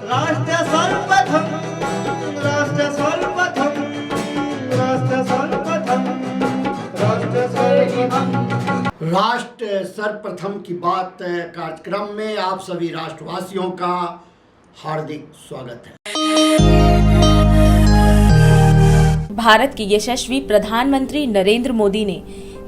राष्ट्र सर्वप्रथम, राष्ट्र सर्वप्रथम, राष्ट्र सर्वप्रथम, राष्ट्र सर्वप्रथम। राष्ट्र सर्वप्रथम की बात कार्यक्रम में आप सभी राष्ट्रवासियों का हार्दिक स्वागत है। भारत के यशस्वी प्रधानमंत्री नरेंद्र मोदी ने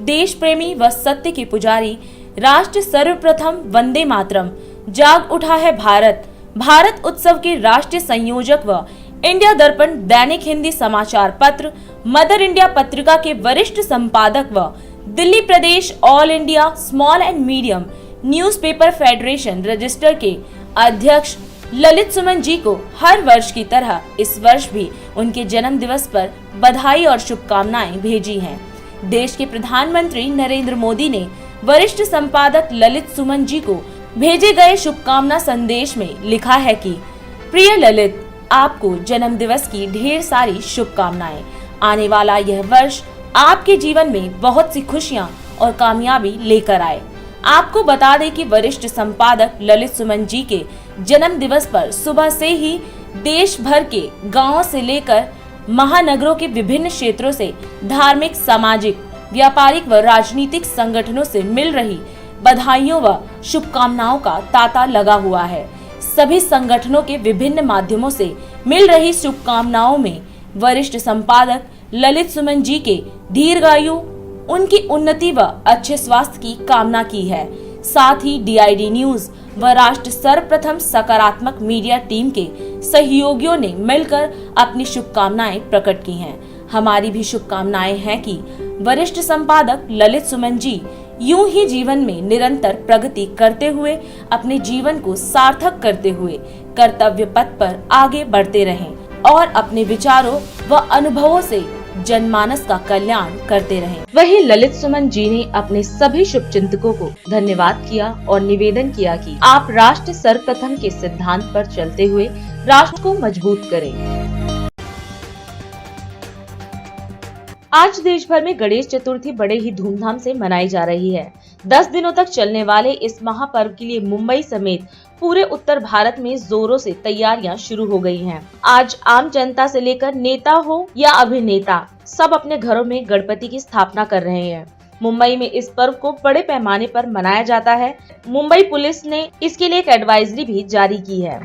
देश प्रेमी व सत्य के पुजारी राष्ट्र सर्वप्रथम वंदे मातरम, जाग उठा है भारत, भारत उत्सव के राष्ट्रीय संयोजक व इंडिया दर्पण दैनिक हिंदी समाचार पत्र, मदर इंडिया पत्रिका के वरिष्ठ संपादक व दिल्ली प्रदेश all India small and medium newspaper federation register के अध्यक्ष ललित सुमन जी को हर वर्ष की तरह इस वर्ष भी उनके जन्म दिवस पर बधाई और शुभकामनाएं भेजी हैं। देश के प्रधानमंत्री नरेंद्र मोदी ने वरिष्ठ संपादक ललित सुमन जी को भेजे गए शुभकामना संदेश में लिखा है कि प्रिय ललित, आपको जन्म दिवस की ढेर सारी शुभकामनाएं। आने वाला यह वर्ष आपके जीवन में बहुत सी खुशियां और कामयाबी लेकर आए। आपको बता दें कि वरिष्ठ संपादक ललित सुमन जी के जन्म दिवस पर सुबह से ही देश भर के गांवों से लेकर महानगरों के विभिन्न क्षेत्रों से धार्मिक, सामाजिक, व्यापारिक व राजनीतिक संगठनों से मिल रही बधाइयों व शुभकामनाओं का तांता लगा हुआ है। सभी संगठनों के विभिन्न माध्यमों से मिल रही शुभकामनाओं में वरिष्ठ संपादक ललित सुमन जी के दीर्घायु, उनकी उन्नति व अच्छे स्वास्थ्य की कामना की है। साथ ही DID न्यूज व राष्ट्र सर्वप्रथम सकारात्मक मीडिया टीम के सहयोगियों ने मिलकर अपनी शुभकामनाएं प्रकट की हैं। हमारी भी शुभकामनाएं हैं कि वरिष्ठ संपादक ललित सुमन जी यूं ही जीवन में निरंतर प्रगति करते हुए अपने जीवन को सार्थक करते हुए कर्तव्य पथ पर आगे बढ़ते रहें और अपने विचारों व अनुभवों से जनमानस का कल्याण करते रहें। वहीं ललित सुमन जी ने अपने सभी शुभचिंतकों को धन्यवाद किया और निवेदन किया कि आप राष्ट्र सर्वप्रथम के सिद्धांत पर चलते हुए राष्ट्र को मजबूत करें। आज देश भर में गणेश चतुर्थी बड़े ही धूमधाम से मनाई जा रही है। 10 दिनों तक चलने वाले इस महापर्व के लिए मुंबई समेत पूरे उत्तर भारत में जोरों से तैयारियां शुरू हो गई हैं। आज आम जनता से लेकर नेता हो या अभिनेता, सब अपने घरों में गणपति की स्थापना कर रहे हैं। मुंबई में इस पर्व को बड़े पैमाने पर मनाया जाता है। मुंबई पुलिस ने इसके लिए एक एडवाइजरी भी जारी की है।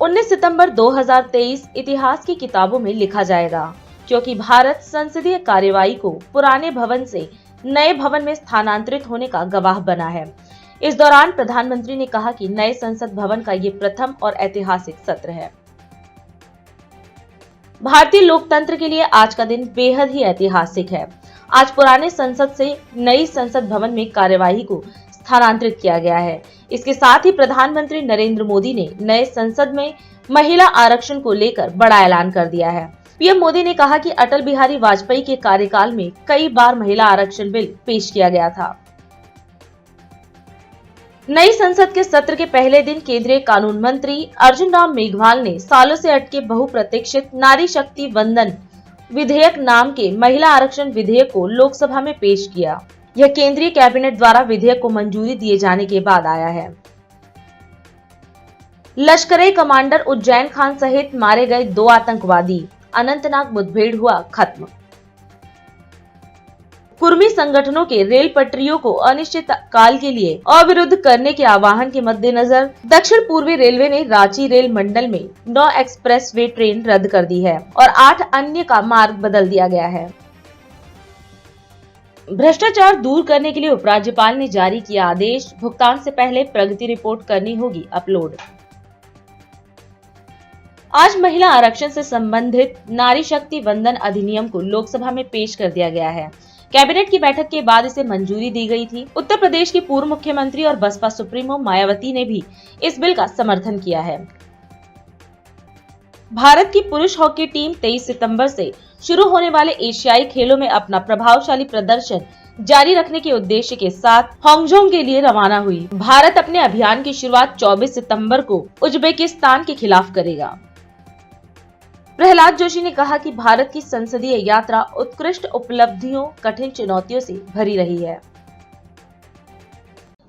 19 सितंबर 2023 इतिहास की किताबों में लिखा जाएगा, क्योंकि भारत संसदीय कार्यवाही को पुराने भवन से नए भवन में स्थानांतरित होने का गवाह बना है। इस दौरान प्रधानमंत्री ने कहा कि नए संसद भवन का ये प्रथम और ऐतिहासिक सत्र है। भारतीय लोकतंत्र के लिए आज का दिन बेहद ही ऐतिहासिक है। आज पुराने संसद से नई संसद भवन में कार्यवाही को स्थानांतरित किया गया है। इसके साथ ही प्रधानमंत्री नरेंद्र मोदी ने नए संसद में महिला आरक्षण को लेकर बड़ा ऐलान कर दिया है। पीएम मोदी ने कहा कि अटल बिहारी वाजपेयी के कार्यकाल में कई बार महिला आरक्षण बिल पेश किया गया था। नई संसद के सत्र के पहले दिन केंद्रीय कानून मंत्री अर्जुन राम मेघवाल ने सालों से अटके बहुप्रतीक्षित नारी शक्ति वंदन विधेयक नाम के महिला आरक्षण विधेयक को लोकसभा में पेश किया। यह केंद्रीय कैबिनेट द्वारा विधेयक को मंजूरी दिए जाने के बाद आया है। लश्कर-ए कमांडर उज्जैन खान सहित मारे गए 2 आतंकवादी, अनंतनाग मुठभेड़ हुआ खत्म। कुर्मी संगठनों के रेल पटरियों को अनिश्चित काल के लिए अवरुद्ध करने के आह्वान के मद्देनजर दक्षिण पूर्वी रेलवे ने रांची रेल मंडल में 9 एक्सप्रेस वे ट्रेन रद्द कर दी है और 8 अन्य का मार्ग बदल दिया गया है। भ्रष्टाचार दूर करने के लिए उपराज्यपाल ने जारी किया आदेश, भुगतान से पहले प्रगति रिपोर्ट करनी होगी अपलोड। आज महिला आरक्षण से संबंधित नारी शक्ति वंदन अधिनियम को लोकसभा में पेश कर दिया गया है। कैबिनेट की बैठक के बाद इसे मंजूरी दी गई थी। उत्तर प्रदेश की पूर्व मुख्यमंत्री और बसपा सुप्रीमो मायावती ने भी इस बिल का समर्थन किया है। भारत की पुरुष हॉकी टीम 23 सितंबर से शुरू होने वाले एशियाई खेलों में अपना प्रभावशाली प्रदर्शन जारी रखने के उद्देश्य के साथ हांगजोंग के लिए रवाना हुई। भारत अपने अभियान की शुरुआत 24 सितंबर को उज्बेकिस्तान के खिलाफ करेगा। प्रहलाद जोशी ने कहा कि भारत की संसदीय यात्रा उत्कृष्ट उपलब्धियों, कठिन चुनौतियों से भरी रही है।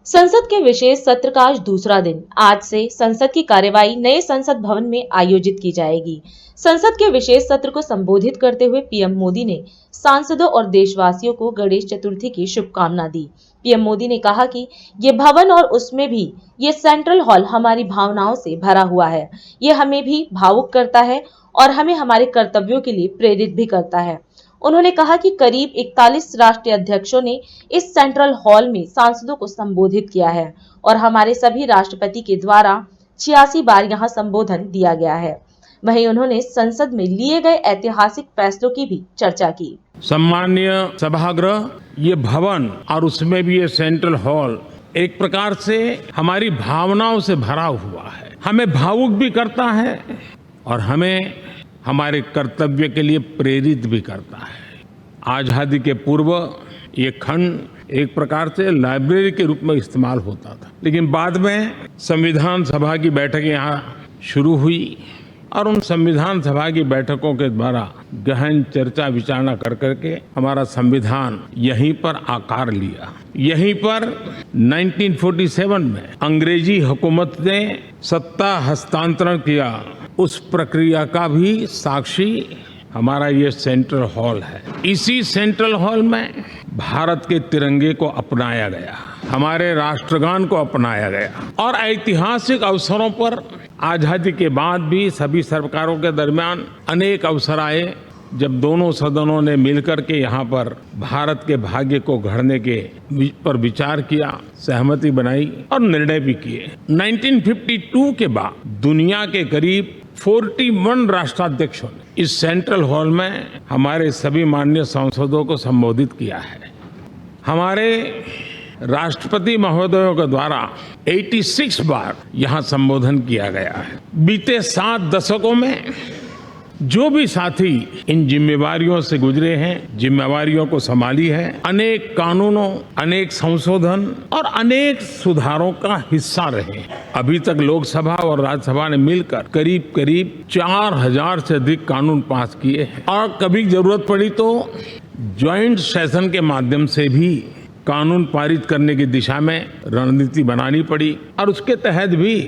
संसद के विशेष सत्र का आज दूसरा दिन। आज से संसद की कार्यवाही नए संसद भवन में आयोजित की जाएगी। संसद के विशेष सत्र को संबोधित करते हुए पीएम मोदी ने सांसदों और देशवासियों को गणेश चतुर्थी की शुभकामना दी। पीएम मोदी ने कहा कि ये भवन और उसमें भी ये सेंट्रल हॉल हमारी भावनाओं से भरा हुआ है। ये हमें भी भावुक करता है और हमें हमारे कर्तव्यों के लिए प्रेरित भी करता है। उन्होंने कहा कि करीब 41 राष्ट्रीय अध्यक्षों ने इस सेंट्रल हॉल में सांसदों को संबोधित किया है और हमारे सभी राष्ट्रपति के द्वारा 86 बार यहां संबोधन दिया गया है। वहीं उन्होंने संसद में लिए गए ऐतिहासिक फैसलों की भी चर्चा की। सम्माननीय सभागृह, ये भवन और उसमें भी ये सेंट्रल हॉल एक प्रकार से हमारी भावनाओं से भरा हुआ है, हमें भावुक भी करता है और हमें हमारे कर्तव्य के लिए प्रेरित भी करता है। आजादी के पूर्व ये खंड एक प्रकार से लाइब्रेरी के रूप में इस्तेमाल होता था, लेकिन बाद में संविधान सभा की बैठकें यहाँ शुरू हुई और उन संविधान सभा की बैठकों के द्वारा गहन चर्चा विचारणा कर करके हमारा संविधान यहीं पर आकार लिया। यहीं पर 1947 में अंग्रेजी हुकूमत ने सत्ता हस्तांतरण किया, उस प्रक्रिया का भी साक्षी हमारा ये सेंट्रल हॉल है। इसी सेंट्रल हॉल में भारत के तिरंगे को अपनाया गया, हमारे राष्ट्रगान को अपनाया गया और ऐतिहासिक अवसरों पर आजादी के बाद भी सभी सरकारों के दरमियान अनेक अवसर आए जब दोनों सदनों ने मिलकर के यहाँ पर भारत के भाग्य को गढ़ने के पर विचार किया, सहमति बनाई और निर्णय भी किए। 1952 के बाद दुनिया के करीब 41 राष्ट्राध्यक्षों ने इस सेंट्रल हॉल में हमारे सभी माननीय सांसदों को संबोधित किया है। हमारे राष्ट्रपति महोदयों के द्वारा 86 बार यहाँ संबोधन किया गया है। बीते 7 दशकों में जो भी साथी इन जिम्मेवारियों से गुजरे हैं, जिम्मेवारियों को संभाली है, अनेक कानूनों, अनेक संशोधन और अनेक सुधारों का हिस्सा रहे। अभी तक लोकसभा और राज्यसभा ने मिलकर करीब करीब 4000 से अधिक कानून पास किए हैं और कभी जरूरत पड़ी तो ज्वाइंट सेशन के माध्यम से भी कानून पारित करने की दिशा में रणनीति बनानी पड़ी और उसके तहत भी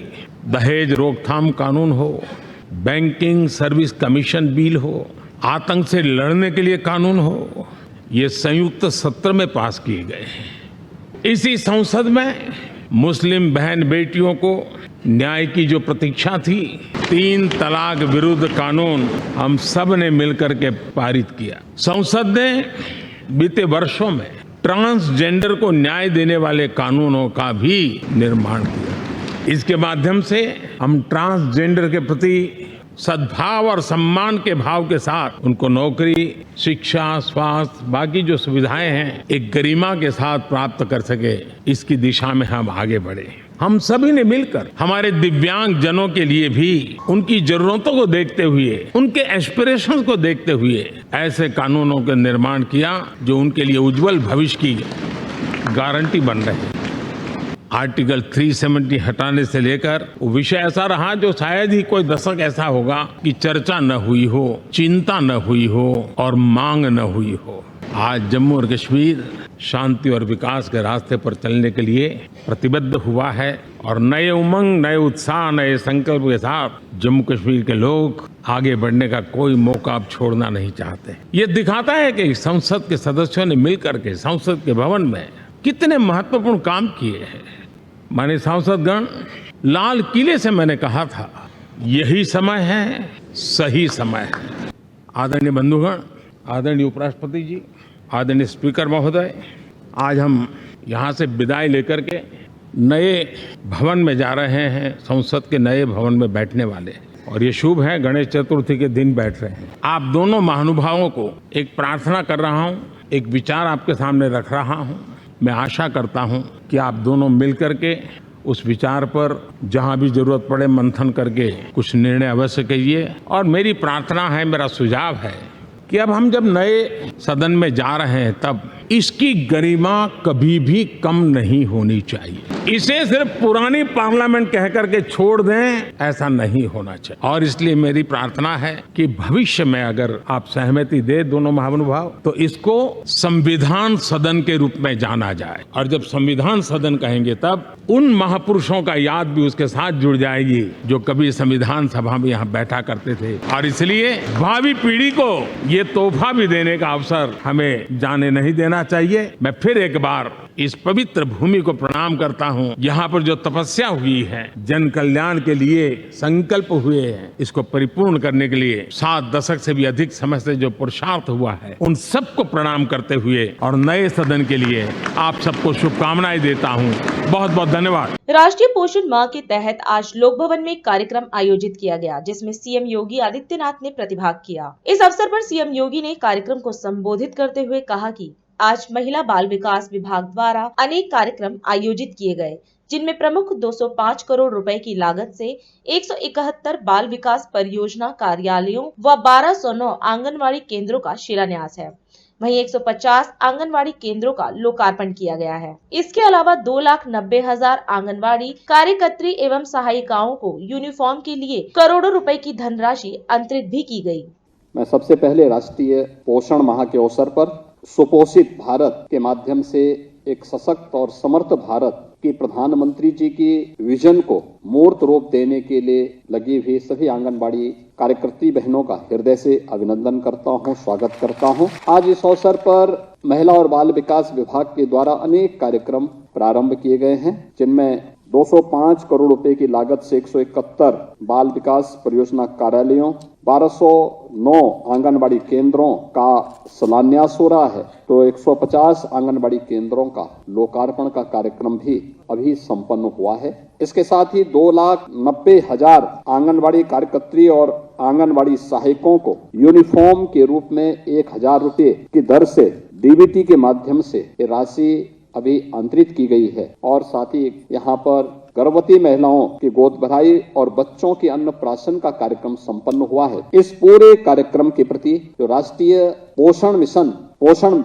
दहेज रोकथाम कानून हो, बैंकिंग सर्विस कमीशन बिल हो, आतंक से लड़ने के लिए कानून हो, ये संयुक्त सत्र में पास किए गए हैं। इसी संसद में मुस्लिम बहन बेटियों को न्याय की जो प्रतीक्षा थी, 3 तलाक विरुद्ध कानून हम सब ने मिलकर के पारित किया। संसद ने बीते वर्षों में ट्रांसजेंडर को न्याय देने वाले कानूनों का भी निर्माण किया। इसके माध्यम से हम ट्रांसजेंडर के प्रति सद्भाव और सम्मान के भाव के साथ उनको नौकरी, शिक्षा, स्वास्थ्य, बाकी जो सुविधाएं हैं एक गरिमा के साथ प्राप्त कर सके, इसकी दिशा में हम आगे बढ़े। हम सभी ने मिलकर हमारे दिव्यांग जनों के लिए भी उनकी जरूरतों को देखते हुए, उनके एस्पिरेशंस को देखते हुए ऐसे कानूनों का निर्माण किया जो उनके लिए उज्जवल भविष्य की गारंटी बन रहे हैं। आर्टिकल 370 हटाने से लेकर वो विषय ऐसा रहा जो शायद ही कोई दशक ऐसा होगा कि चर्चा न हुई हो, चिंता न हुई हो और मांग न हुई हो। आज जम्मू और कश्मीर शांति और विकास के रास्ते पर चलने के लिए प्रतिबद्ध हुआ है और नए उमंग, नए उत्साह, नए संकल्प के साथ जम्मू कश्मीर के लोग आगे बढ़ने का कोई मौका अब छोड़ना नहीं चाहते। ये दिखाता है कि संसद के सदस्यों ने मिलकर के संसद के भवन में कितने महत्वपूर्ण काम किए हैं। माननीय सांसदगण, लाल किले से मैंने कहा था यही समय है, सही समय है। आदरणीय बंधुगण, आदरणीय उपराष्ट्रपति जी, आदरणीय स्पीकर महोदय, आज हम यहाँ से विदाई लेकर के नए भवन में जा रहे हैं, संसद के नए भवन में बैठने वाले और ये शुभ है, गणेश चतुर्थी के दिन बैठ रहे हैं। आप दोनों महानुभावों को एक प्रार्थना कर रहा हूँ, एक विचार आपके सामने रख रहा हूँ। मैं आशा करता हूं कि आप दोनों मिलकर के उस विचार पर जहां भी जरूरत पड़े मंथन करके कुछ निर्णय अवश्य कीजिए। और मेरी प्रार्थना है, मेरा सुझाव है कि अब हम जब नए सदन में जा रहे हैं तब इसकी गरिमा कभी भी कम नहीं होनी चाहिए। इसे सिर्फ पुरानी पार्लियामेंट कह करके छोड़ दें, ऐसा नहीं होना चाहिए। और इसलिए मेरी प्रार्थना है कि भविष्य में अगर आप सहमति दे दोनों महानुभाव, तो इसको संविधान सदन के रूप में जाना जाए। और जब संविधान सदन कहेंगे तब उन महापुरुषों का याद भी उसके साथ जुड़ जाएगी जो कभी संविधान सभा में यहाँ बैठा करते थे। और इसलिए भावी पीढ़ी को ये तोहफा भी देने का अवसर हमें जाने नहीं देना चाहिए। मैं फिर एक बार इस पवित्र भूमि को प्रणाम करता हूँ। यहाँ पर जो तपस्या हुई है, जन कल्याण के लिए संकल्प हुए हैं, इसको परिपूर्ण करने के लिए 7 दशक से भी अधिक समय से जो पुरुषार्थ हुआ है, उन सबको प्रणाम करते हुए और नए सदन के लिए आप सबको शुभकामनाएं देता हूँ। बहुत बहुत धन्यवाद। राष्ट्रीय पोषण माह के तहत आज लोक भवन में एक कार्यक्रम आयोजित किया गया, जिसमें सीएम योगी आदित्यनाथ ने प्रतिभाग किया। इस अवसर पर सीएम योगी ने कार्यक्रम को संबोधित करते हुए कहा कि आज महिला बाल विकास विभाग द्वारा अनेक कार्यक्रम आयोजित किए गए, जिनमें प्रमुख 205 करोड़ रुपए की लागत से 171 बाल विकास परियोजना कार्यालयों व 1209 आंगनवाड़ी केंद्रों का शिलान्यास है। वहीं 150 आंगनवाड़ी केंद्रों का लोकार्पण किया गया है। इसके अलावा 2,90,000 आंगनवाड़ी कार्यकर्त्री एवं सहायिकाओं को यूनिफॉर्म के लिए करोड़ों रुपए की धनराशि अंतरित भी की गई। मैं सबसे पहले राष्ट्रीय पोषण माह के अवसर पर सुपोषित भारत के माध्यम से एक सशक्त और समर्थ भारत की प्रधानमंत्री जी की विजन को मूर्त रूप देने के लिए लगी हुई सभी आंगनबाड़ी कार्यकर्ती बहनों का हृदय से अभिनंदन करता हूं, स्वागत करता हूं। आज इस अवसर पर महिला और बाल विकास विभाग के द्वारा अनेक कार्यक्रम प्रारंभ किए गए हैं, जिनमें 205 करोड़ रुपए की लागत से 171 बाल विकास परियोजना कार्यालयों, 1209 आंगनबाड़ी केंद्रों का शिलान्यास हो रहा है, तो 150 आंगनबाड़ी केंद्रों का लोकार्पण का कार्यक्रम भी अभी संपन्न हुआ है। इसके साथ ही 2,90,000 आंगनबाड़ी कार्यकर्त्री और आंगनबाड़ी सहायकों को यूनिफॉर्म के रूप में 1,000 रुपए की दर से डीबीटी के माध्यम से ये राशि अभी अंतरित की गई है। और साथ ही यहाँ पर गर्भवती महिलाओं की गोद भराई और बच्चों की अन्नप्राशन का कार्यक्रम संपन्न हुआ है। इस पूरे कार्यक्रम के प्रति जो राष्ट्रीय पोषण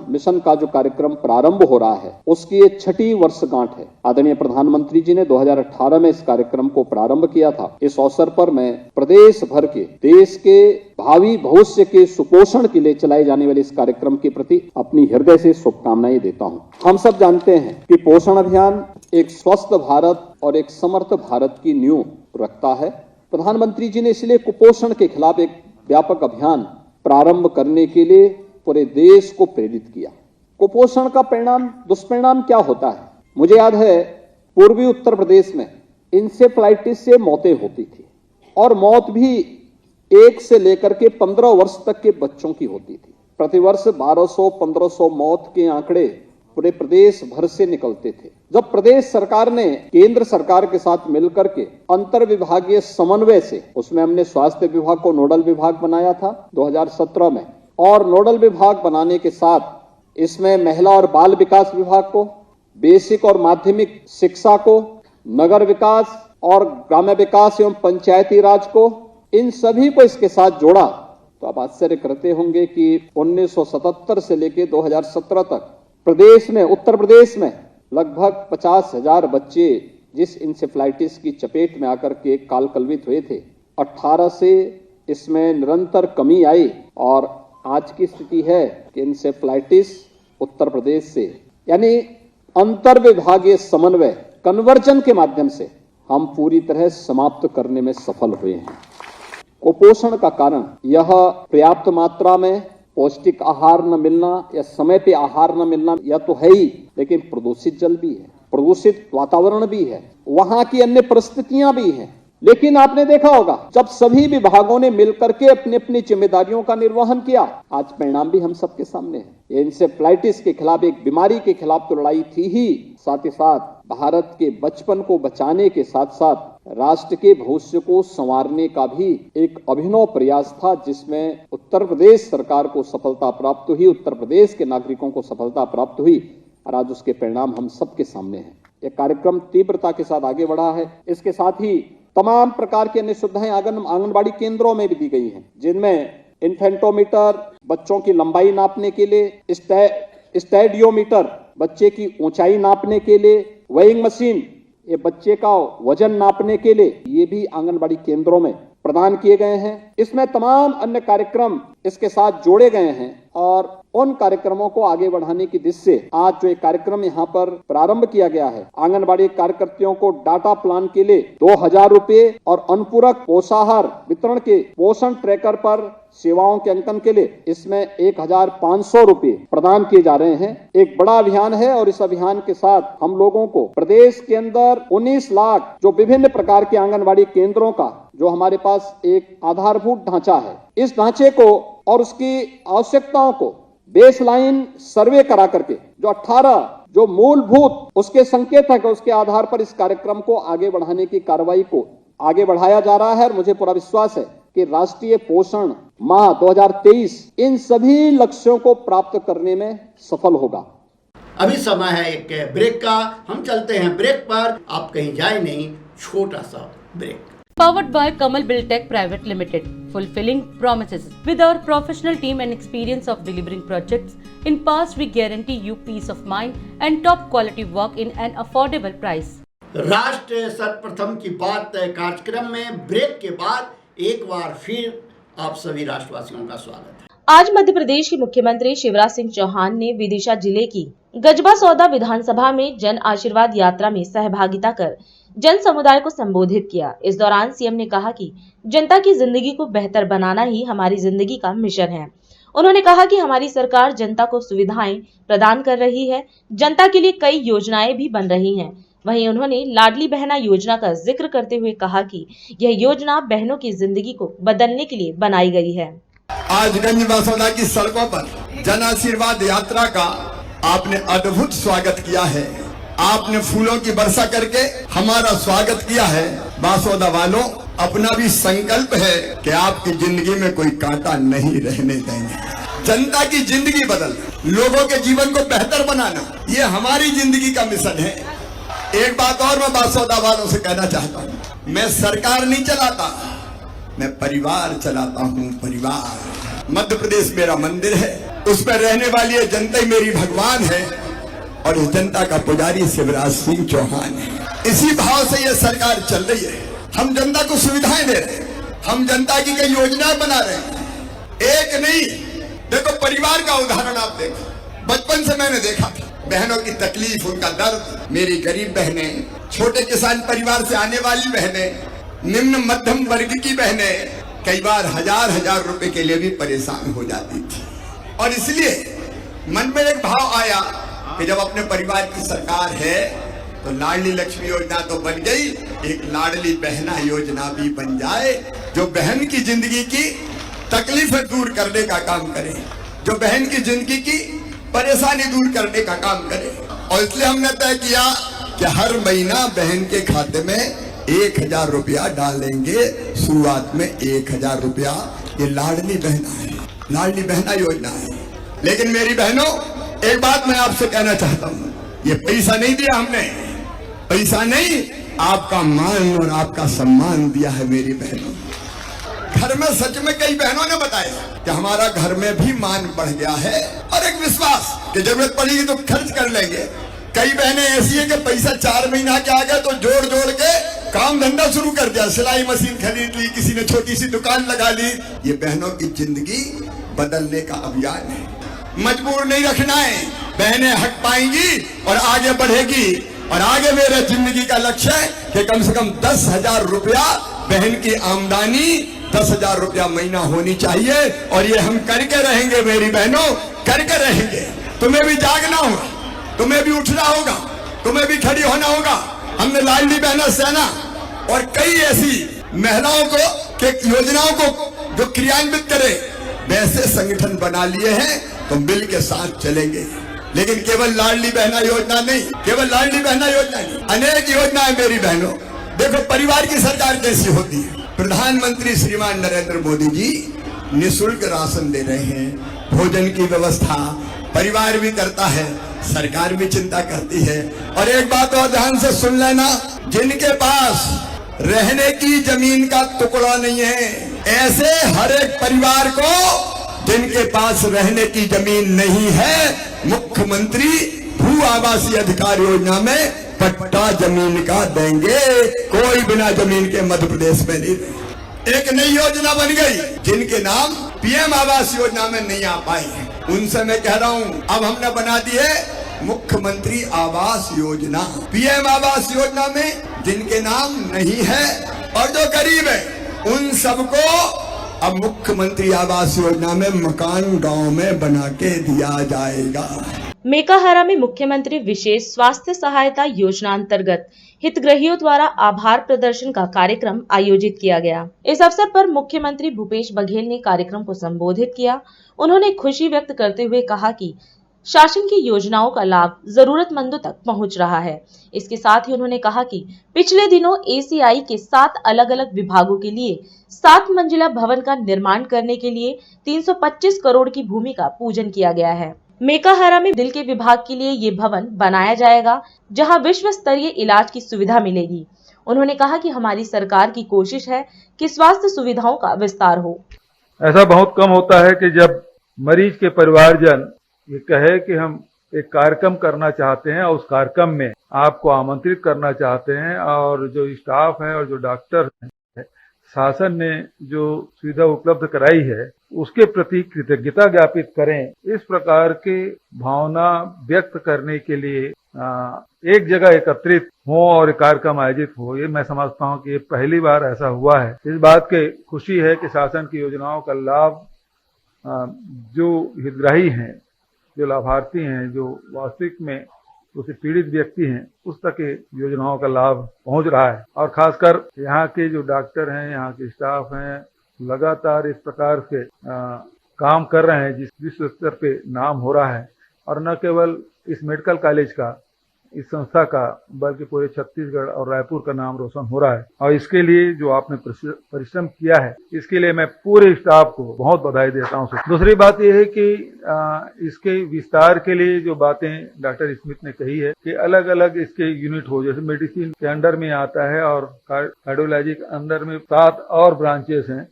मिशन का जो कार्यक्रम प्रारंभ हो रहा है, उसकी ये 6ठी वर्षगांठ है। आदरणीय प्रधानमंत्री जी ने 2018 में इस कार्यक्रम को प्रारंभ किया था। इस अवसर पर मैं प्रदेश भर के देश के भावी भविष्य के सुपोषण के लिए चलाए जाने वाले इस कार्यक्रम के प्रति अपनी हृदय से शुभकामनाएं देता हूं। हम सब जानते हैं कि पोषण अभियान एक स्वस्थ भारत और एक समर्थ भारत की नींव रखता है। प्रधानमंत्री जी ने इसलिए कुपोषण के खिलाफ एक व्यापक अभियान प्रारंभ करने के लिए पूरे देश को प्रेरित किया। कुपोषण का दुष्परिणाम क्या होता है? मुझे याद है पूर्वी उत्तर प्रदेश में इंसेफ्लाइटिस से मौतें होती थी, और मौत भी 1 से लेकर के 15 वर्ष तक के बच्चों की होती थी। प्रतिवर्ष 1200-1500 मौत के आंकड़े पूरे प्रदेश भर से निकलते थे। जब प्रदेश सरकार ने केंद्र सरकार के साथ मिलकर के अंतर विभागीय समन्वय से, उसमें हमने स्वास्थ्य विभाग को नोडल विभाग बनाया था 2017 में, और नोडल विभाग बनाने के साथ इसमें महिला और बाल विकास विभाग को, बेसिक और माध्यमिक शिक्षा को, नगर विकास और ग्राम्य विकास एवं पंचायती राज को, इन सभी को इसके साथ जोड़ा, तो आप आश्चर्य करते होंगे कि 1977 से लेकर 2017 तक उत्तर प्रदेश में लगभग 50,000 बच्चे जिस इंसेफ्लाइटिस की चपेट में आकर के काल कलवित हुए थे, 18 से इसमें निरंतर कमी आई, और आज की स्थिति है कि इंसेफ्लाइटिस उत्तर प्रदेश से, यानी अंतर विभागीय समन्वय कन्वर्जन के माध्यम से हम पूरी तरह समाप्त करने में सफल हुए हैं। कुपोषण का कारण यह पर्याप्त मात्रा में पौष्टिक आहार न मिलना या समय पे आहार न मिलना यह तो है ही, लेकिन प्रदूषित जल भी है, प्रदूषित वातावरण भी है, वहां की अन्य परिस्थितियां भी हैं। लेकिन आपने देखा होगा जब सभी विभागों ने मिलकर के अपनी अपनी जिम्मेदारियों का निर्वहन किया, आज परिणाम भी हम सबके सामने है। इंसेफ्लाइटिस के खिलाफ, एक बीमारी के खिलाफ तो लड़ाई थी ही, साथ ही साथ भारत के बचपन को बचाने के साथ साथ राष्ट्र के भविष्य को संवारने का भी एक अभिनव प्रयास था, जिसमें उत्तर प्रदेश सरकार को सफलता प्राप्त हुई, उत्तर प्रदेश के नागरिकों को सफलता प्राप्त हुई, और आज उसके परिणाम हम सबके सामने हैं। यह कार्यक्रम तीव्रता के साथ आगे बढ़ा है। इसके साथ ही तमाम प्रकार की अन्य सुविधाएं आंगनबाड़ी केंद्रों में भी दी गई हैं, जिनमें इन्फेंटोमीटर, बच्चों की लंबाई नापने के लिए, स्टैडियोमीटर बच्चे की ऊंचाई नापने के लिए, वेइंग मशीन ये बच्चे का वजन नापने के लिए, ये भी आंगनबाड़ी केंद्रों में प्रदान किए गए हैं। इसमें तमाम अन्य कार्यक्रम इसके साथ जोड़े गए हैं और उन कार्यक्रमों को आगे बढ़ाने की दिशा से आज जो एक कार्यक्रम यहाँ पर प्रारंभ किया गया है, आंगनबाड़ी कार्यकर्तियों को डाटा प्लान के लिए 2000 रुपए और अनुपूरक पोषाहार वितरण के पोषण ट्रैकर पर सेवाओं के अंकन के लिए इसमें 1500 रुपए प्रदान किए जा रहे हैं। एक बड़ा अभियान है और इस अभियान के साथ हम लोगों को प्रदेश के अंदर 19 लाख जो विभिन्न प्रकार के आंगनबाड़ी केंद्रों का जो हमारे पास एक आधारभूत ढांचा है, इस ढांचे को और उसकी आवश्यकताओं को बेसलाइन सर्वे करा करके जो 18 जो मूलभूत उसके संकेत है, उसके आधार पर इस कार्यक्रम को आगे बढ़ाने की कार्रवाई को आगे बढ़ाया जा रहा है। और मुझे पूरा विश्वास है कि राष्ट्रीय पोषण माह 2023 इन सभी लक्ष्यों को प्राप्त करने में सफल होगा। अभी समय है एक ब्रेक का, हम चलते हैं ब्रेक पर, आप कहीं जाए नहीं, छोटा सा break. Powered by Kamal Buildtech Private Limited, fulfilling promises. With our professional team and experience of delivering projects, in past we guarantee you peace of mind and top quality work in an affordable price. राष्ट्र सर्वप्रथम की बात कार्यक्रम में break के बाद एक बार फिर आप सभी राष्ट्रवासियों का स्वागत है। आज मध्य प्रदेश के मुख्यमंत्री शिवराज सिंह चौहान ने विदिशा जिले की गजबा सौदा विधानसभा में जन आशीर्वाद यात्रा में सहभागिता कर जन समुदाय को संबोधित किया। इस दौरान सीएम ने कहा कि जनता की जिंदगी को बेहतर बनाना ही हमारी जिंदगी का मिशन है। उन्होंने कहा कि हमारी सरकार जनता को सुविधाएं प्रदान कर रही है, जनता के लिए कई योजनाएं भी बन रही हैं। वहीं उन्होंने लाडली बहना योजना का जिक्र करते हुए कहा कि यह योजना बहनों की जिंदगी को बदलने के लिए बनाई गई है। आज गंज सौदा की सड़कों पर जन आशीर्वाद यात्रा का आपने अद्भुत स्वागत किया है। आपने फूलों की वर्षा करके हमारा स्वागत किया है। बासौदा वालों, अपना भी संकल्प है कि आपकी जिंदगी में कोई कांटा नहीं रहने देंगे। जनता की जिंदगी बदल, लोगों के जीवन को बेहतर बनाना, ये हमारी जिंदगी का मिशन है। एक बात और मैं बासौदा वालों से कहना चाहता हूँ, मैं सरकार नहीं चलाता, मैं परिवार चलाता हूँ। परिवार, मध्य प्रदेश मेरा मंदिर है, उस पर रहने वाली ये जनता ही मेरी भगवान है और इस जनता का पुजारी शिवराज सिंह चौहान है। इसी भाव से ये सरकार चल रही है। हम जनता को सुविधाएं दे रहे हैं, हम जनता की कई योजनाएं बना रहे हैं। एक नहीं, देखो परिवार का उदाहरण आप देखो, बचपन से मैंने देखा था बहनों की तकलीफ, उनका दर्द। मेरी गरीब बहनें, छोटे किसान परिवार से आने वाली बहनें, निम्न मध्यम वर्ग की बहनें कई बार हजार रुपए के लिए भी परेशान हो जाती थी। और इसलिए मन में एक भाव आया कि जब अपने परिवार की सरकार है तो लाडली लक्ष्मी योजना तो बन गई, एक लाडली बहना योजना भी बन जाए, जो बहन की जिंदगी की तकलीफें दूर करने का काम करे, जो बहन की जिंदगी की परेशानी दूर करने का काम करे। और इसलिए हमने तय किया कि हर महीना बहन के खाते में 1000 रुपया डालेंगे। शुरुआत में 1000 रुपया, ये लाडली बहना है, लाडली बहना योजना है। लेकिन मेरी बहनों, एक बात मैं आपसे कहना चाहता हूँ, ये पैसा नहीं दिया हमने, पैसा नहीं, आपका मान और आपका सम्मान दिया है मेरी बहनों। घर में सच में कई बहनों ने बताया कि हमारा घर में भी मान बढ़ गया है और एक विश्वास कि जरूरत पड़ेगी तो खर्च कर लेंगे। कई बहनें ऐसी है कि पैसा 4 महीना के आ गया तो जोड़ जोड़ के काम धंधा शुरू कर दिया, सिलाई मशीन खरीद ली, किसी ने छोटी सी दुकान लगा ली। ये बहनों की जिंदगी बदलने का अभियान है। मजबूर नहीं रखना है, बहनें हट पाएंगी और आगे बढ़ेगी। और आगे मेरे जिंदगी का लक्ष्य है कि कम से कम 10,000 रुपया बहन की आमदनी, 10,000 रुपया महीना होनी चाहिए। और ये हम करके रहेंगे मेरी बहनों, करके रहेंगे। तुम्हें भी जागना होगा, तुम्हें भी उठना होगा, तुम्हें भी खड़ी होना होगा। हमने लाडली बहना सेना और कई ऐसी महिलाओं को के योजनाओं को जो क्रियान्वित करे वैसे संगठन बना लिए हैं, तो मिल के साथ चलेंगे। लेकिन केवल लाडली बहना योजना नहीं, केवल लाडली बहना योजना नहीं, अनेक योजनाएं मेरी बहनों। देखो परिवार की सरकार कैसी होती है। प्रधानमंत्री श्रीमान नरेंद्र मोदी जी निःशुल्क राशन दे रहे हैं, भोजन की व्यवस्था परिवार भी करता है, सरकार भी चिंता करती है। और एक बात और ध्यान से सुन लेना, जिनके पास रहने की जमीन का टुकड़ा नहीं है, ऐसे हर एक परिवार को जिनके पास रहने की जमीन नहीं है, मुख्यमंत्री भू आवासीय अधिकार योजना में पट्टा जमीन का देंगे। कोई बिना जमीन के मध्य प्रदेश में नहीं रहे। एक नई योजना बन गई, जिनके नाम पीएम आवास योजना में नहीं आ पाए, उनसे मैं कह रहा हूं, अब हमने बना दी है मुख्यमंत्री आवास योजना। पीएम आवास योजना में जिनके नाम नहीं है और जो गरीब है, उन सबको अब मुख्यमंत्री आवास योजना में मकान गांव में बना के दिया जाएगा। मेकाहारा में मुख्यमंत्री विशेष स्वास्थ्य सहायता योजना अंतर्गत हितग्राहियों द्वारा आभार प्रदर्शन का कार्यक्रम आयोजित किया गया। इस अवसर पर मुख्यमंत्री भूपेश बघेल ने कार्यक्रम को संबोधित किया। उन्होंने खुशी व्यक्त करते हुए कहा कि शासन की योजनाओं का लाभ जरूरतमंदों तक पहुंच रहा है। इसके साथ ही उन्होंने कहा कि पिछले दिनों एसीआई के 7 अलग अलग विभागों के लिए 7 मंजिला भवन का निर्माण करने के लिए 325 करोड़ की भूमि का पूजन किया गया है। मेकाहारा में दिल के विभाग के लिए ये भवन बनाया जाएगा, जहां विश्व स्तरीय इलाज की सुविधा मिलेगी। उन्होंने कहा कि हमारी सरकार की कोशिश है कि स्वास्थ्य सुविधाओं का विस्तार हो। ऐसा बहुत कम होता है कि जब मरीज के परिवारजन ये कहे कि हम एक कार्यक्रम करना चाहते हैं और उस कार्यक्रम में आपको आमंत्रित करना चाहते हैं, और जो स्टाफ है और जो डॉक्टर है, शासन ने जो सुविधा उपलब्ध कराई है उसके प्रति कृतज्ञता ज्ञापित करें। इस प्रकार के भावना व्यक्त करने के लिए एक जगह एकत्रित हो और कार्यक्रम आयोजित हो, ये मैं समझता हूँ कि ये पहली बार ऐसा हुआ है। इस बात की खुशी है कि शासन की योजनाओं का लाभ जो हितग्राही हैं, जो लाभार्थी हैं, जो वास्तविक में उससे पीड़ित व्यक्ति हैं, उस तक योजनाओं का लाभ पहुंच रहा है। और खासकर यहाँ के जो डॉक्टर हैं, यहाँ के स्टाफ हैं, लगातार इस प्रकार से काम कर रहे हैं जिस विश्व स्तर पे नाम हो रहा है। और न केवल इस मेडिकल कॉलेज का, इस संस्था का, बल्कि पूरे छत्तीसगढ़ और रायपुर का नाम रोशन हो रहा है। और इसके लिए जो आपने परिश्रम किया है, इसके लिए मैं पूरे स्टाफ को बहुत बधाई देता हूँ। दूसरी बात यह है कि इसके विस्तार के लिए जो बातें डॉक्टर स्मिथ ने कही है कि अलग अलग इसके यूनिट हो, जैसे मेडिसिन के अंडर में आता है और कार्डियोलॉजी के अंदर में 7 और ब्रांचेस हैं,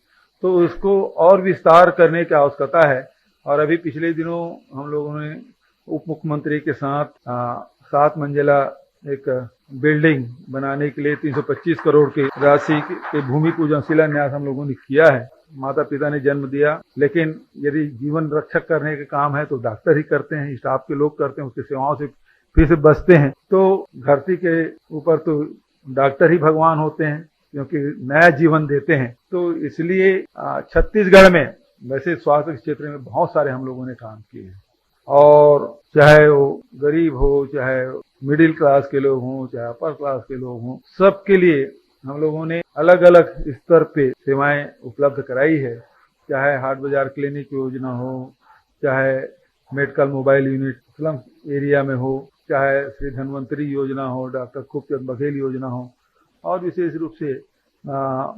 तो इसको और विस्तार करने की आवश्यकता है। और अभी पिछले दिनों हम लोगों ने उप मुख्यमंत्री के साथ 7 मंजिला एक बिल्डिंग बनाने के लिए 325 करोड़ की राशि के भूमि पूजन शिलान्यास हम लोगों ने किया है। माता पिता ने जन्म दिया, लेकिन यदि जीवन रक्षक करने के काम है तो डॉक्टर ही करते हैं, स्टाफ के लोग करते हैं, उसकी सेवाओं से फिर से बचते हैं। तो धरती के ऊपर तो डॉक्टर ही भगवान होते हैं, क्योंकि नया जीवन देते हैं। तो इसलिए छत्तीसगढ़ में वैसे स्वास्थ्य के क्षेत्र में बहुत सारे हम लोगों ने काम किए हैं, और चाहे वो गरीब हो, चाहे मिडिल क्लास के लोग हों, चाहे अपर क्लास के लोग हों, सबके लिए हम लोगों ने अलग अलग स्तर पे सेवाएं उपलब्ध कराई है। चाहे हाट बाजार क्लिनिक योजना हो, चाहे medical mobile unit slum area में हो, चाहे श्री धन्वंतरी योजना हो, डॉक्टर खूबचंद बघेल योजना हो, और विशेष रूप से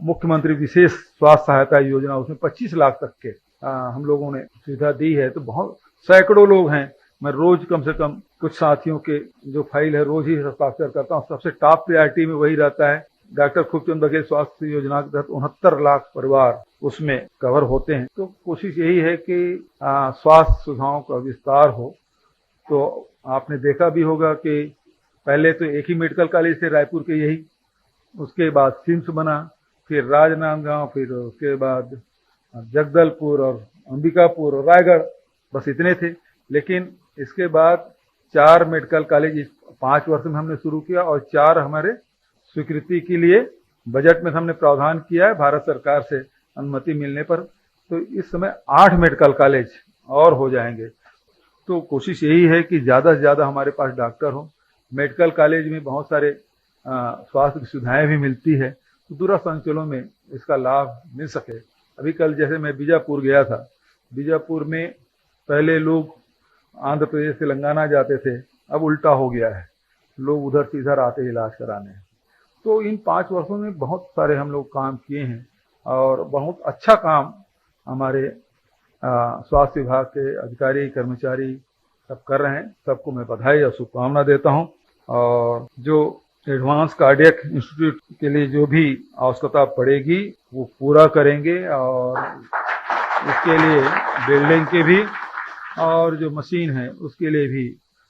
मुख्यमंत्री विशेष स्वास्थ्य सहायता योजना, उसमें 25 लाख तक के हम लोगों ने सुविधा दी है। तो बहुत सैकड़ों लोग हैं। मैं रोज कम से कम कुछ साथियों के जो फाइल है रोज ही हस्ताक्षर करता हूँ। सबसे टॉप प्रायोरिटी में वही रहता है। डॉक्टर खूबचंद बघेल स्वास्थ्य योजना के तहत 69 लाख परिवार उसमें कवर होते हैं। तो कोशिश यही है कि स्वास्थ्य सुविधाओं का विस्तार हो। तो आपने देखा भी होगा कि पहले तो एक ही मेडिकल कॉलेज थे रायपुर के, यही, उसके बाद सिम्स बना, फिर राजनांदगांव, फिर उसके बाद जगदलपुर और अंबिकापुर और रायगढ़, बस इतने थे। लेकिन इसके बाद 4 मेडिकल कॉलेज 5 वर्ष में हमने शुरू किया, और 4 हमारे स्वीकृति के लिए बजट में हमने प्रावधान किया है भारत सरकार से अनुमति मिलने पर। तो इस समय 8 मेडिकल कॉलेज और हो जाएंगे। तो कोशिश यही है कि ज़्यादा से ज़्यादा हमारे पास डॉक्टर हो। मेडिकल कॉलेज में बहुत सारे स्वास्थ्य की सुविधाएं भी मिलती है, तो दूरस्थ अंचलों में इसका लाभ मिल सके। अभी कल जैसे मैं बीजापुर गया था, बीजापुर में पहले लोग आंध्र प्रदेश तेलंगाना जाते थे, अब उल्टा हो गया है, लोग उधर से इधर आते इलाज कराने। तो इन 5 वर्षों में बहुत सारे हम लोग काम किए हैं, और बहुत अच्छा काम हमारे स्वास्थ्य विभाग के अधिकारी कर्मचारी सब कर रहे हैं। सबको मैं बधाई और शुभकामना देता हूं। और जो एडवांस कार्डियक इंस्टीट्यूट के लिए जो भी आवश्यकता पड़ेगी वो पूरा करेंगे, और उसके लिए बिल्डिंग के भी और जो मशीन है उसके लिए भी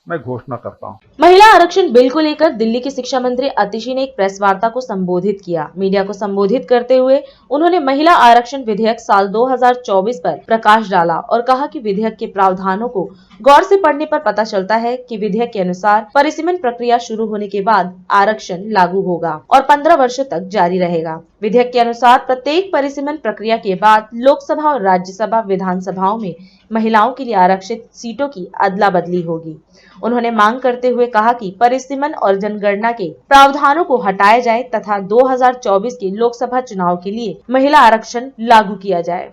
मैं घोषणा करता हूँ। महिला आरक्षण बिल को लेकर दिल्ली के शिक्षा मंत्री अतिशी ने एक प्रेस वार्ता को संबोधित किया। मीडिया को संबोधित करते हुए उन्होंने महिला आरक्षण विधेयक साल 2024 पर प्रकाश डाला और कहा कि विधेयक के प्रावधानों को गौर से पढ़ने पर पता चलता है कि विधेयक के अनुसार परिसीमन प्रक्रिया शुरू होने के बाद आरक्षण लागू होगा और 15 वर्षों तक जारी रहेगा। विधेयक के अनुसार प्रत्येक परिसीमन प्रक्रिया के बाद लोकसभा और राज्यसभा विधानसभाओं में महिलाओं के लिए आरक्षित सीटों की अदला बदली होगी। उन्होंने मांग करते हुए कहा कि परिसीमन और जनगणना के प्रावधानों को हटाया जाए तथा 2024 के लोकसभा चुनाव के लिए महिला आरक्षण लागू किया जाए।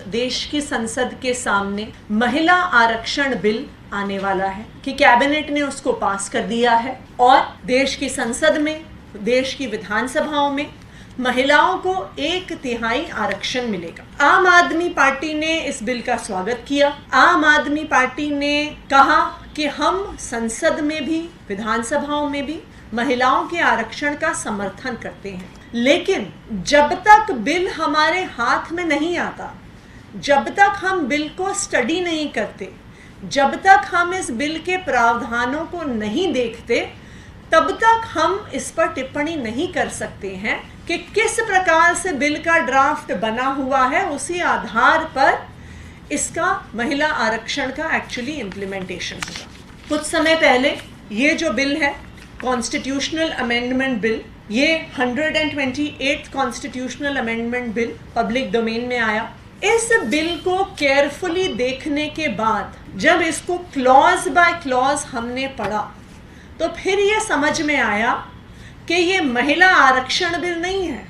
देश की संसद के सामने महिला आरक्षण बिल आने वाला है कि कैबिनेट ने उसको पास कर दिया है और देश की संसद में, देश की विधानसभाओं में महिलाओं को 1/3 आरक्षण मिलेगा। आम आदमी पार्टी ने इस बिल का स्वागत किया। आम आदमी पार्टी ने कहा कि हम संसद में भी, विधानसभाओं में भी महिलाओं के आरक्षण का समर्थन करते हैं, लेकिन जब तक बिल हमारे हाथ में नहीं आता, जब तक हम बिल को स्टडी नहीं करते, जब तक हम इस बिल के प्रावधानों को नहीं देखते, तब तक हम इस पर टिप्पणी नहीं कर सकते हैं कि किस प्रकार से बिल का ड्राफ्ट बना हुआ है। उसी आधार पर इसका महिला आरक्षण का एक्चुअली इम्प्लीमेंटेशन होगा। कुछ समय पहले ये जो बिल है, कॉन्स्टिट्यूशनल अमेंडमेंट बिल, ये 128 constitutional amendment bill public domain में आया। इस बिल को केयरफुली देखने के बाद जब इसको क्लॉज बाय क्लॉज हमने पढ़ा तो फिर ये समझ में आया कि ये महिला आरक्षण बिल नहीं है,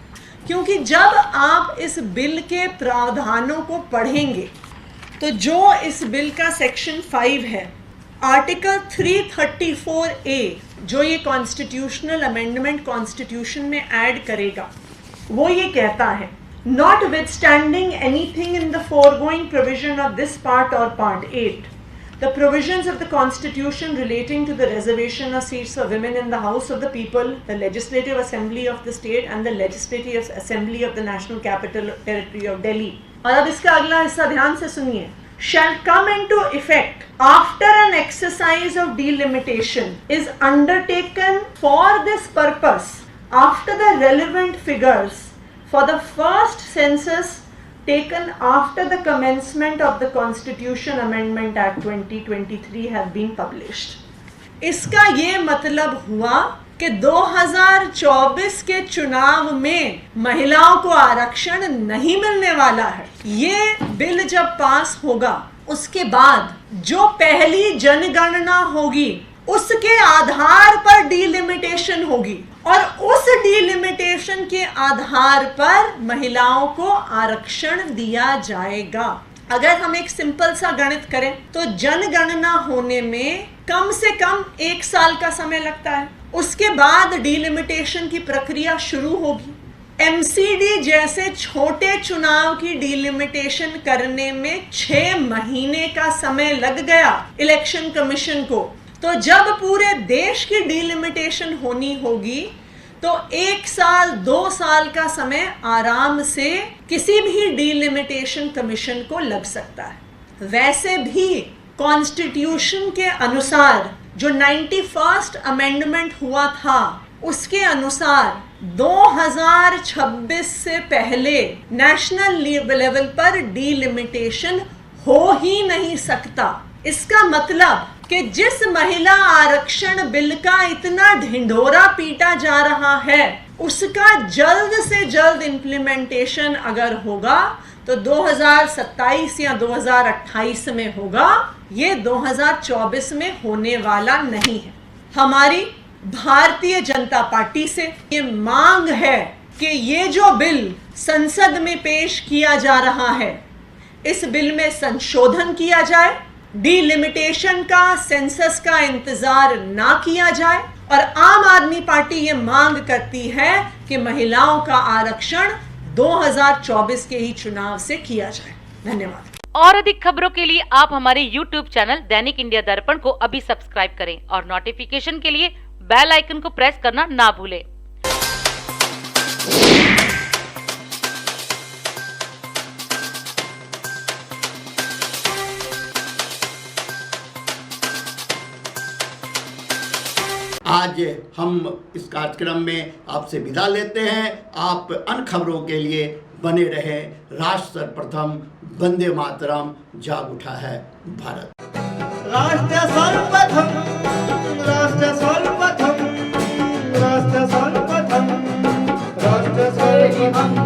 क्योंकि जब आप इस बिल के प्रावधानों को पढ़ेंगे तो जो इस बिल का सेक्शन 5 है, आर्टिकल 334A, जो ये कॉन्स्टिट्यूशनल अमेंडमेंट कॉन्स्टिट्यूशन में ऐड करेगा, वो ये कहता है, Notwithstanding anything in the foregoing provision of this part or part 8, the provisions of the Constitution relating to the reservation of seats for women in the House of the People, the Legislative Assembly of the State and the Legislative Assembly of the National Capital Territory of Delhi. और अब इसका अगला हिस्सा ध्यान से सुनिए. Shall come into effect after an exercise of delimitation is undertaken for this purpose after the relevant figures for the first census taken after the commencement of the Constitution Amendment Act 2023 have been published. इसका ये मतलब हुआ कि 2024 के चुनाव में महिलाओं को आरक्षण नहीं मिलने वाला है। ये बिल जब पास होगा उसके बाद जो पहली जनगणना होगी उसके आधार पर डिलिमिटेशन होगी और उस डिलिमिटेशन के आधार पर महिलाओं को आरक्षण दिया जाएगा। अगर हम एक सिंपल सा गणित करें तो जनगणना होने में कम से कम 1 साल का समय लगता है, उसके बाद डिलिमिटेशन की प्रक्रिया शुरू होगी। एमसीडी जैसे छोटे चुनाव की डिलिमिटेशन करने में 6 महीने का समय लग गया इलेक्शन कमीशन को, तो जब पूरे देश की डिलिमिटेशन होनी होगी तो 1 साल 2 साल का समय आराम से किसी भी डिलिमिटेशन कमीशन को लग सकता है। वैसे भी कॉन्स्टिट्यूशन के अनुसार जो 91st अमेंडमेंट हुआ था उसके अनुसार 2026 से पहले नेशनल लेवल पर डिलिमिटेशन हो ही नहीं सकता। इसका मतलब कि जिस महिला आरक्षण बिल का इतना ढिंढोरा पीटा जा रहा है उसका जल्द से जल्द इम्प्लीमेंटेशन अगर होगा तो 2027 या 2028 में होगा, ये 2024 में होने वाला नहीं है। हमारी भारतीय जनता पार्टी से ये मांग है कि ये जो बिल संसद में पेश किया जा रहा है, इस बिल में संशोधन किया जाए, डिलिमिटेशन का, सेंसस का इंतजार ना किया जाए और आम आदमी पार्टी ये मांग करती है कि महिलाओं का आरक्षण 2024 के ही चुनाव से किया जाए। धन्यवाद। और अधिक खबरों के लिए आप हमारे YouTube चैनल दैनिक इंडिया दर्पण को अभी सब्सक्राइब करें और नोटिफिकेशन के लिए बेल आइकन को प्रेस करना ना भूलें। आज हम इस कार्यक्रम में आपसे विदा लेते हैं। आप अन्य खबरों के लिए बने रहे। राष्ट्र सर्वप्रथम, वंदे मातरम, जाग उठा है भारत। राष्ट्र सर्वप्रथम, राष्ट्र सर्वप्रथम, राष्ट्र सर्वप्रथम, राष्ट्र सर्वप्रथम।